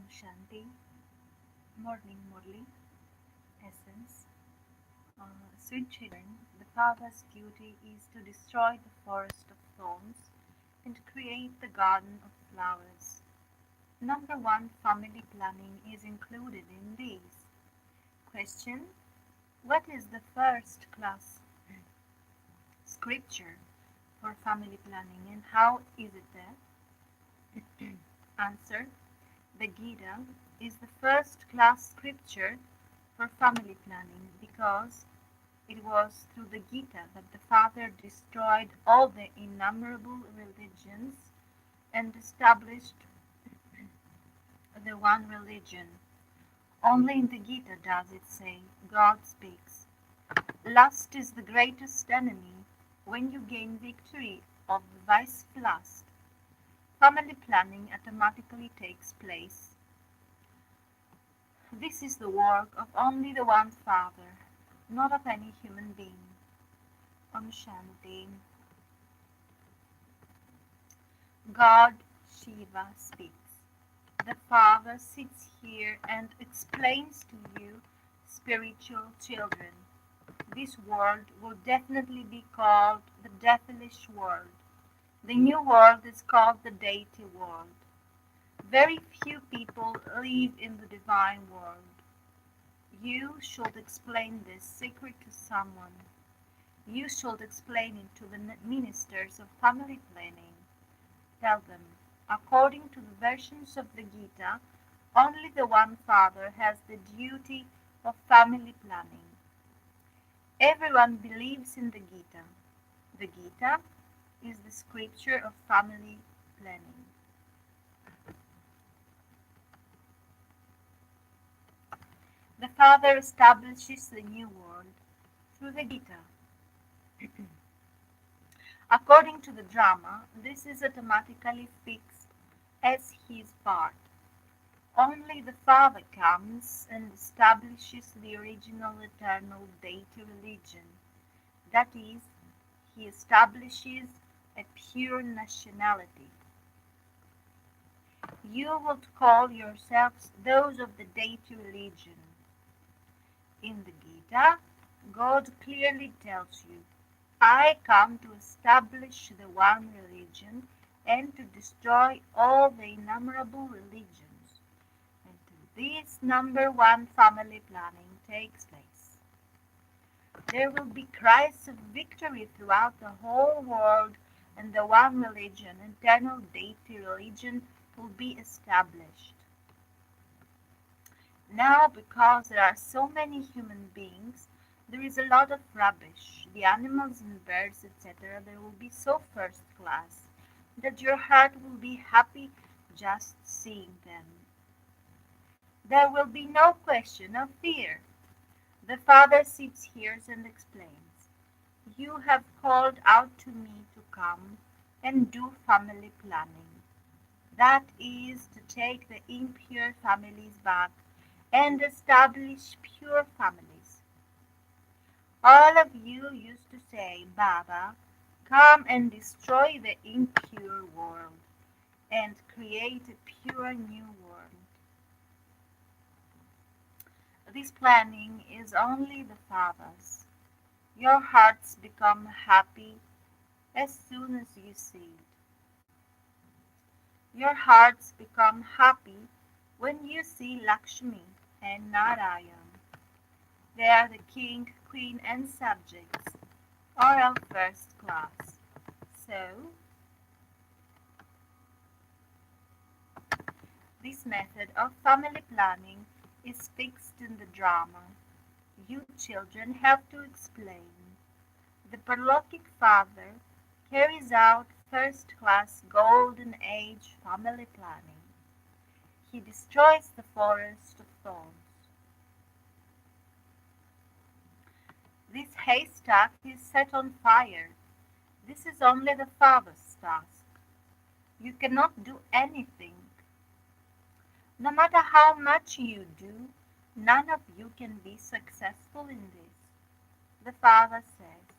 Om Shanti, Morning Murli, Essence. Sweet children, the Father's duty is to destroy the forest of thorns and create the garden of flowers. Number one, family planning is included in these. Question: what is the first class scripture for family planning and how is it there? Answer: the Gita is the first class scripture for family planning because it was through the Gita that the Father destroyed all the innumerable religions and established the one religion. Only in the Gita does it say, God speaks. Lust is the greatest enemy. When you gain victory of the vice of lust, family planning automatically takes place. This is the work of only the one Father, not of any human being. Om Shanti. God Shiva speaks. The Father sits here and explains to you, spiritual children. This world will definitely be called the devilish world. The new world is called the deity world. Very few people live in the divine world. You should explain this secret to someone. You should explain it to the ministers of family planning. Tell them, according to the versions of the Gita, only the one Father has the duty of family planning. Everyone believes in the Gita. The Gita is the scripture of family planning. The Father establishes the new world through the Gita. According to the drama, this is automatically fixed as his part. Only the Father comes and establishes the original eternal deity religion. That is, he establishes a pure nationality. You would call yourselves those of the deity religion. In the Gita, God clearly tells you, I come to establish the one religion and to destroy all the innumerable religions. And this number one family planning takes place. There will be cries of victory throughout the whole world, and the one religion, eternal deity religion, will be established. Now, because there are so many human beings, there is a lot of rubbish. The animals and birds, etc., they will be so first class that your heart will be happy just seeing them. There will be no question of fear. The Father sits here and explains, you have called out to me to come and do family planning. That is to take the impure families back and establish pure families. All of you used to say, Baba, come and destroy the impure world and create a pure new world. This planning is only the Father's. Your hearts become happy as soon as you see it. Your hearts become happy when you see Lakshmi and Narayan. They are the king, queen, and subjects, all of first class. So, this method of family planning is fixed in the drama. You children have to explain. The Parlokic Father carries out first-class Golden Age family planning. He destroys the forest of thorns. This haystack is set on fire. This is only the Father's task. You cannot do anything. No matter how much you do, none of you can be successful in this. The Father says,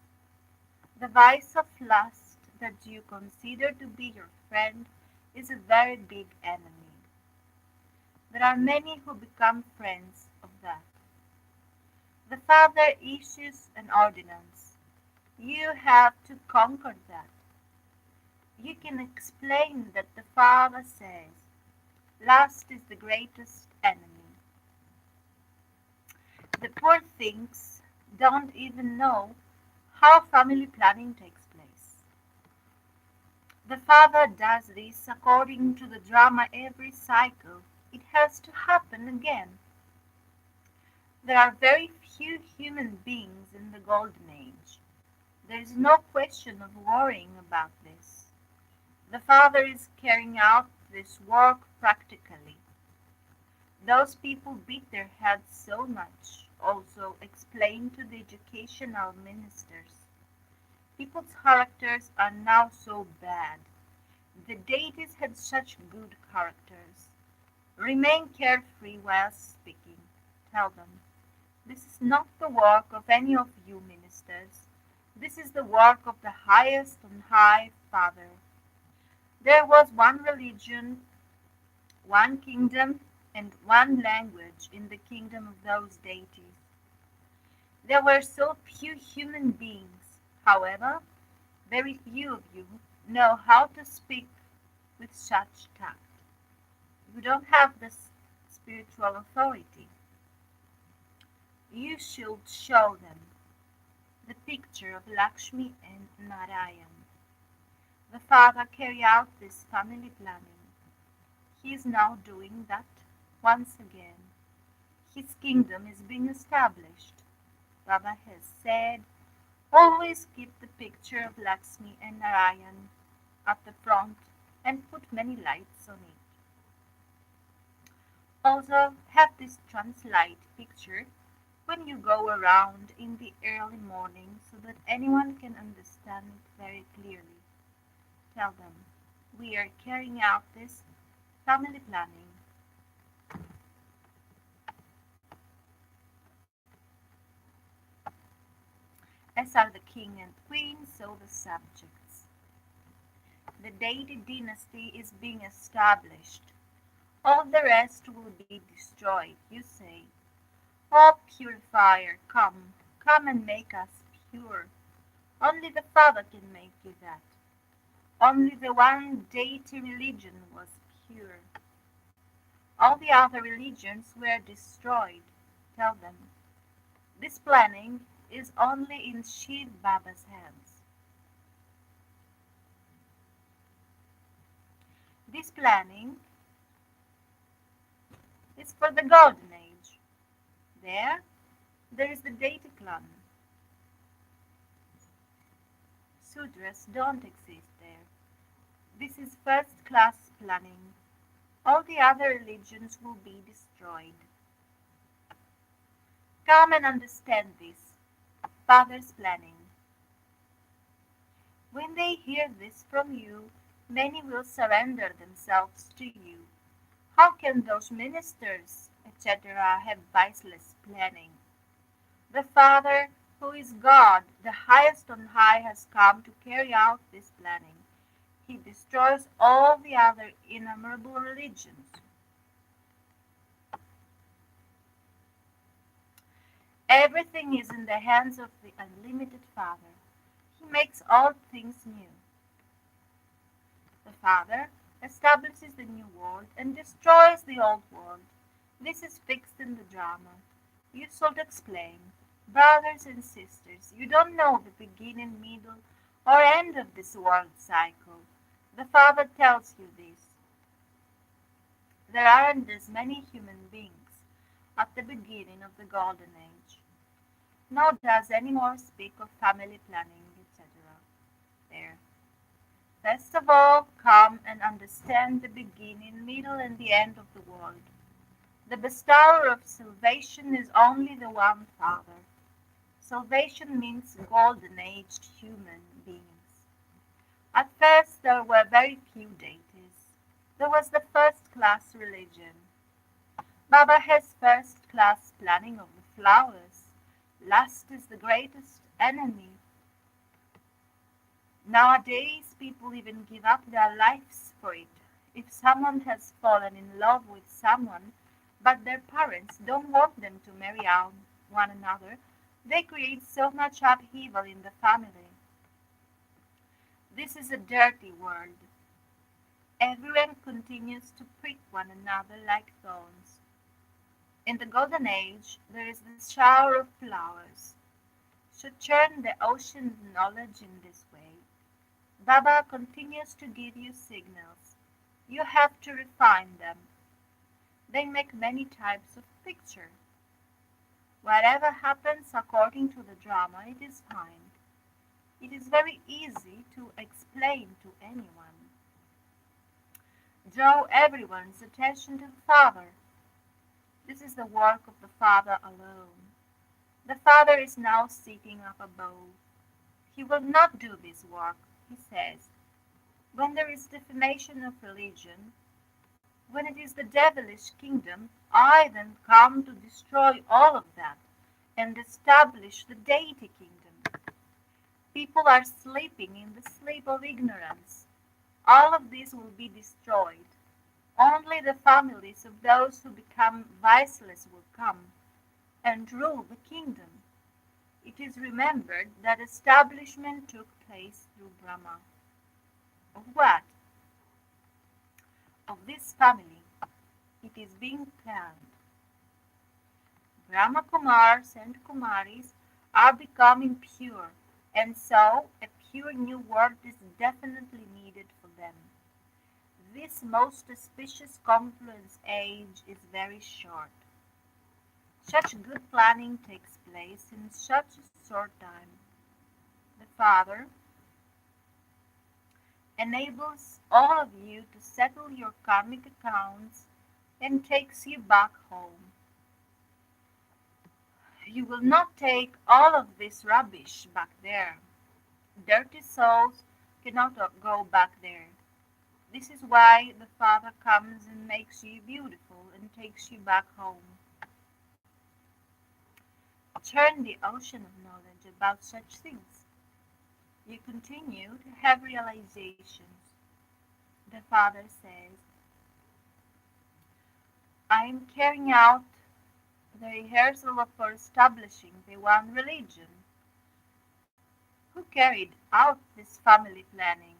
the vice of lust that you consider to be your friend is a very big enemy. There are many who become friends of that. The Father issues an ordinance. You have to conquer that. You can explain that the Father says, lust is the greatest enemy. The poor things don't even know how family planning takes place. The Father does this according to the drama every cycle. It has to happen again. There are very few human beings in the Golden Age. There is no question of worrying about this. The Father is carrying out this work practically. Those people beat their heads so much also explain to the educational ministers. People's characters are now so bad. The deities had such good characters. Remain carefree while speaking. Tell them, this is not the work of any of you ministers. This is the work of the highest and high Father. There was one religion, one kingdom, and one language in the kingdom of those deities. There were so few human beings, however, very few of you know how to speak with such tact. You don't have this spiritual authority. You should show them the picture of Lakshmi and Narayan. The Father carried out this family planning. He is now doing that once again. His kingdom is being established. Baba has said, always keep the picture of Lakshmi and Narayan at the front and put many lights on it. Also, have this translate picture when you go around in the early morning so that anyone can understand it very clearly. Tell them, we are carrying out this family planning. As are the king and queen, so the subjects. The deity dynasty is being established. All the rest will be destroyed, you say. Oh, purifier, come, come and make us pure. Only the Father can make you that. Only the one deity religion was pure. All the other religions were destroyed. Tell them, this planning is only in Shiv Baba's hands. This planning is for the Golden Age. There is the deity clan. Sudras don't exist there. This is first-class planning. All the other religions will be destroyed. Come and understand this. Father's planning. When they hear this from you, many will surrender themselves to you. How can those ministers, etc., have baseless planning? The Father, who is God, the highest on high, has come to carry out this planning. He destroys all the other innumerable religions. Everything is in the hands of the unlimited Father. He makes all things new. The Father establishes the new world and destroys the old world. This is fixed in the drama. You should explain. Brothers and sisters, you don't know the beginning, middle, or end of this world cycle. The Father tells you this. There aren't as many human beings at the beginning of the Golden Age. Nor does any more speak of family planning, etc. There. First of all, come and understand the beginning, middle, and the end of the world. The bestower of salvation is only the one Father. Salvation means golden-aged human beings. At first there were very few deities. There was the first-class religion. Baba has first-class planning of the flowers. Lust is the greatest enemy. Nowadays people even give up their lives for it. If someone has fallen in love with someone, but their parents don't want them to marry out one another. They create so much upheaval in the family. This is a dirty world. Everyone continues to prick one another like thorns. In the Golden Age, there is the shower of flowers. Should churn the ocean of knowledge in this way. Baba continues to give you signals. You have to refine them. They make many types of picture. Whatever happens according to the drama, it is fine. It is very easy to explain to anyone. Draw everyone's attention to the Father. This is the work of the Father alone. The Father is now sitting up above. He will not do this work, he says. When there is defamation of religion, when it is the devilish kingdom, I then come to destroy all of that and establish the deity kingdom. People are sleeping in the sleep of ignorance. All of this will be destroyed. Only the families of those who become viceless will come and rule the kingdom. It is remembered that establishment took place through Brahma. Of what? Of this family. It is being planned. Brahma Kumars and Kumaris are becoming pure, and so a pure new world is definitely needed for them. This most auspicious confluence age is very short. Such good planning takes place in such a short time. The Father enables all of you to settle your karmic accounts and takes you back home. You will not take all of this rubbish back there. Dirty souls cannot go back there. This is why the Father comes and makes you beautiful and takes you back home. Churn the ocean of knowledge about such things. You continue to have realizations. The Father says, I am carrying out the rehearsal for establishing the one religion. Who carried out this family planning?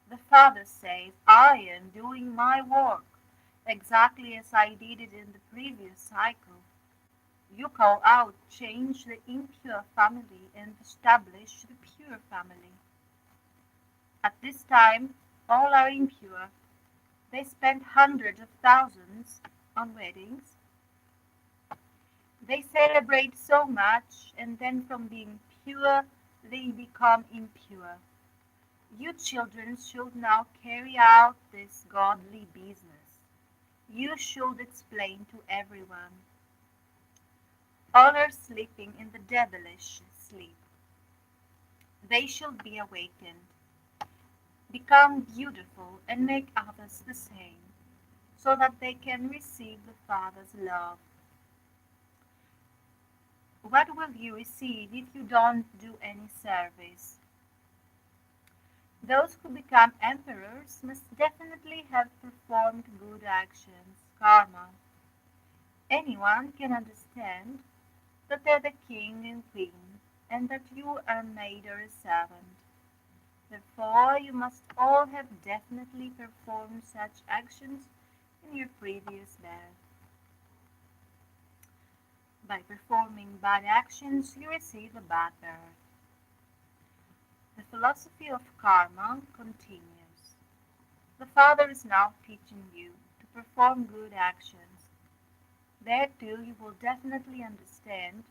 The Father says, I am doing my work, exactly as I did it in the previous cycle. You call out, change the impure family and establish the pure family. At this time, all are impure. They spend hundreds of thousands on weddings. They celebrate so much, and then from being pure, they become impure. You children should now carry out this godly business. You should explain to everyone. All are sleeping in the devilish sleep. They should be awakened, become beautiful, and make others the same, so that they can receive the Father's love. What will you receive if you don't do any service? Those who become emperors must definitely have performed good actions, karma. Anyone can understand that they're the king and queen, and that you are made a servant. Therefore, you must all have definitely performed such actions in your previous birth. By performing bad actions, you receive a bad birth. The philosophy of karma continues. The Father is now teaching you to perform good actions. There too you will definitely understand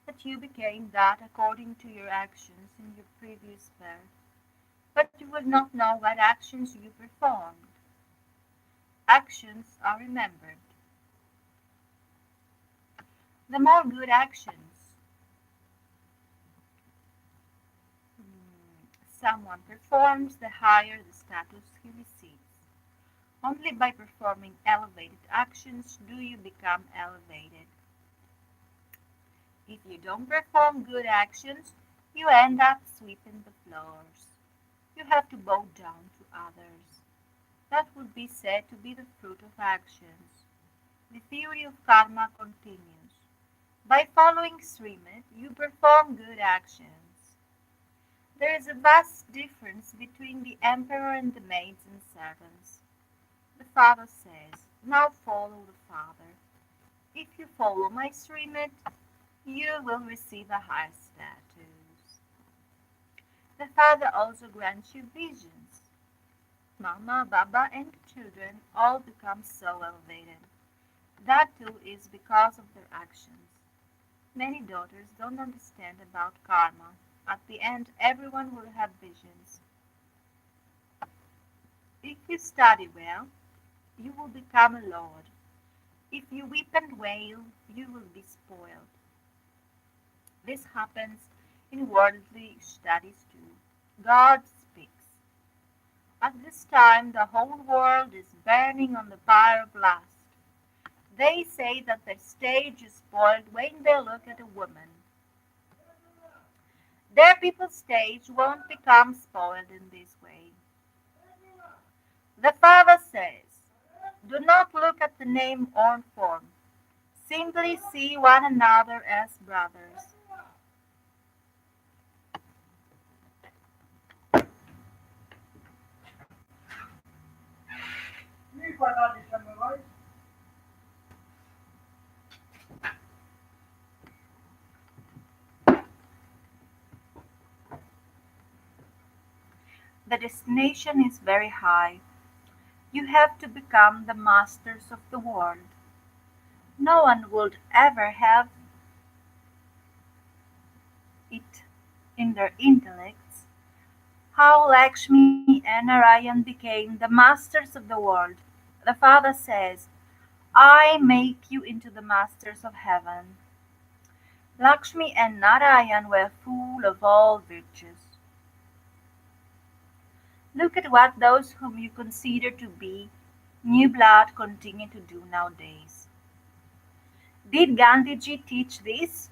that you became that according to your actions in your previous birth, but you will not know what actions you performed. Actions are remembered. The more good actions someone performs, the higher the status he receives. Only by performing elevated actions do you become elevated. If you don't perform good actions, you end up sweeping the floors. You have to bow down to others. That would be said to be the fruit of actions. The theory of karma continues. By following Shrimat, you perform good actions. There is a vast difference between the emperor and the maids and servants. The father says, now follow the father. If you follow my Shrimat, you will receive a high status. The father also grants you visions. Mama, Baba, and children all become so elevated. That too is because of their actions. Many daughters don't understand about karma. At the end, everyone will have visions. If you study well, you will become a lord. If you weep and wail, you will be spoiled. This happens in worldly studies too. God speaks. At this time, the whole world is burning on the fire blast. They say that their stage is spoiled when they look at a woman. Their people's stage won't become spoiled in this way. The Father says, do not look at the name or form. Simply see one another as brothers. The destination is very high. You have to become the masters of the world. No one would ever have it in their intellects how Lakshmi and Narayan became the masters of the world. The Father says, I make you into the masters of heaven. Lakshmi and Narayan were full of all virtues. Look at what those whom you consider to be new blood continue to do nowadays. Did Gandhiji teach this?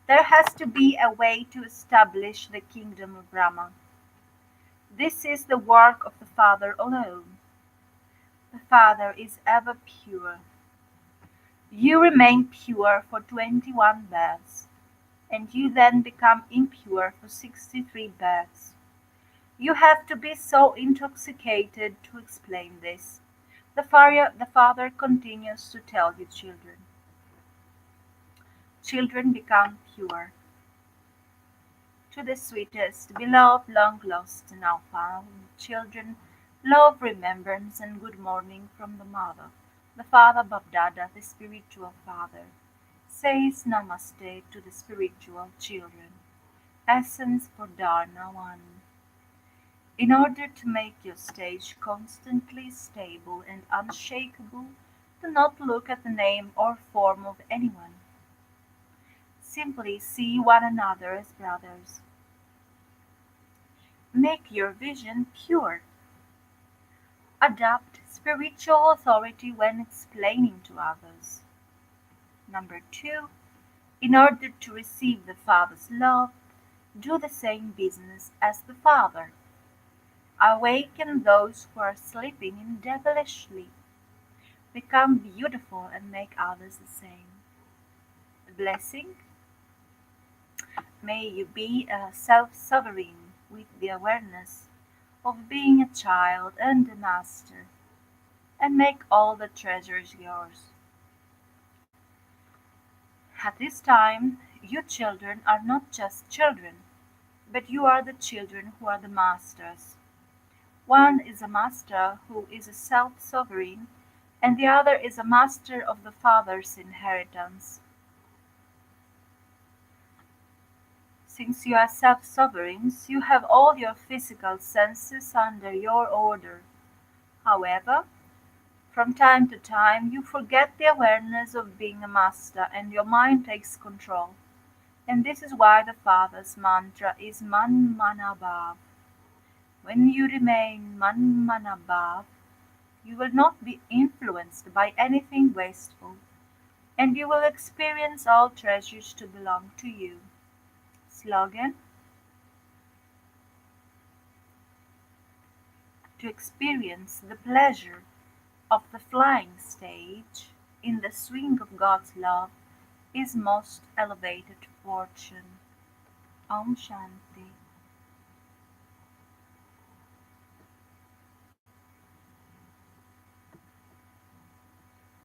There has to be a way to establish the kingdom of Brahma. This is the work of the Father alone. The Father is ever pure. You remain pure for 21 births, and you then become impure for 63 births. You have to be so intoxicated to explain this. The Father continues to tell you, children. Children become pure. To the sweetest, beloved, long lost, now found, children, love, remembrance, and good morning from the Mother. The Father Babdada, the spiritual Father, says Namaste to the spiritual children. Essence for Dharna 1. In order to make your stage constantly stable and unshakable, do not look at the name or form of anyone. Simply see one another as brothers. Make your vision pure. Adopt spiritual authority when explaining to others. Number 2. In order to receive the Father's love, do the same business as the Father. Awaken those who are sleeping in devilish sleep. Become beautiful and make others the same. Blessing. May you be a self-sovereign with the awareness of being a child and a master, and make all the treasures yours. At this time, you children are not just children, but you are the children who are the masters. One is a master who is a self-sovereign, and the other is a master of the Father's inheritance. Since you are self-sovereigns, you have all your physical senses under your order. However, from time to time you forget the awareness of being a master and your mind takes control. And this is why the Father's mantra is Man Mana Bhav. When you remain Man Mana Bhav, you will not be influenced by anything wasteful, and you will experience all treasures to belong to you. Slogan. To experience the pleasure of the flying stage in the swing of God's love is most elevated fortune. Om Shanti.